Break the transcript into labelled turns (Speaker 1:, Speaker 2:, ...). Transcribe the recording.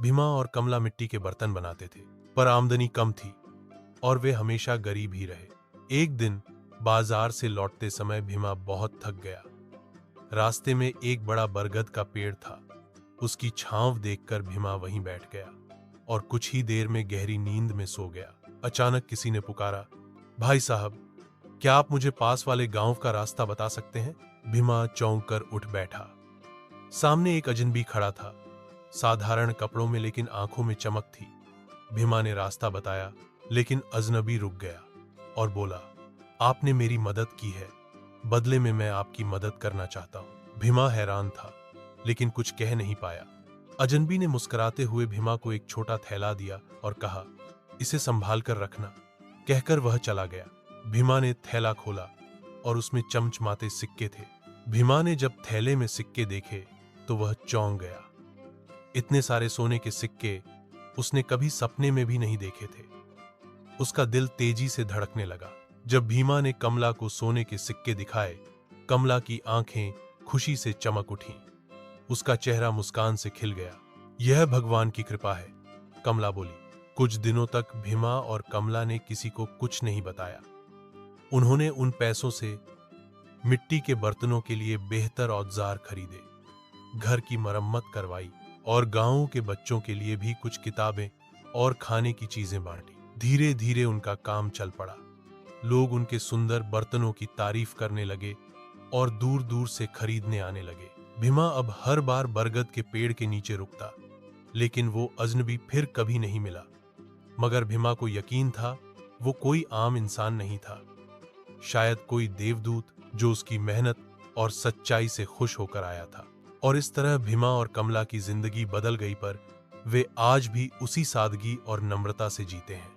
Speaker 1: भीमा और कमला मिट्टी के बर्तन बनाते थे, पर आमदनी कम थी और वे हमेशा गरीब ही रहे। एक दिन बाजार से लौटते समय भीमा बहुत थक गया। रास्ते में एक बड़ा बरगद का पेड़ था। उसकी छांव देखकर भीमा वहीं बैठ गया और कुछ ही देर में गहरी नींद में सो गया। अचानक किसी ने पुकारा, भाई साहब, क्या आप मुझे पास वाले गांव का रास्ता बता सकते हैं? भीमा चौंक कर उठ बैठा। सामने एक अजनबी खड़ा था, साधारण कपड़ों में लेकिन आंखों में चमक थी। भीमा ने रास्ता बताया, लेकिन अजनबी रुक गया और बोला, आपने मेरी मदद की है, बदले में मैं आपकी मदद करना चाहता हूं। भीमा हैरान था, लेकिन कुछ कह नहीं पाया। अजनबी ने मुस्कुराते हुए भीमा को एक छोटा थैला दिया और कहा, इसे संभाल कर रखना। कहकर वह चला गया। भीमा ने थैला खोला और उसमें चमचमाते सिक्के थे। भीमा ने जब थैले में सिक्के देखे तो वह चौंक गया। इतने सारे सोने के सिक्के उसने कभी सपने में भी नहीं देखे थे। उसका दिल तेजी से धड़कने लगा। जब भीमा ने कमला को सोने के सिक्के दिखाए, कमला की आंखें खुशी से चमक उठीं। उसका चेहरा मुस्कान से खिल गया। यह भगवान की कृपा है, कमला बोली। कुछ दिनों तक भीमा और कमला ने किसी को कुछ नहीं बताया। उन्होंने उन पैसों से मिट्टी के बर्तनों के लिए बेहतर औजार खरीदे, घर की मरम्मत करवाई और गांवों के बच्चों के लिए भी कुछ किताबें और खाने की चीजें बांटी। धीरे धीरे उनका काम चल पड़ा। लोग उनके सुंदर बर्तनों की तारीफ करने लगे और दूर दूर से खरीदने आने लगे। भीमा अब हर बार बरगद के पेड़ के नीचे रुकता, लेकिन वो अजनबी फिर कभी नहीं मिला। मगर भीमा को यकीन था, वो कोई आम इंसान नहीं था, शायद कोई देवदूत जो उसकी मेहनत और सच्चाई से खुश होकर आया था। और इस तरह भीमा और कमला की जिंदगी बदल गई, पर वे आज भी उसी सादगी और नम्रता से जीते हैं।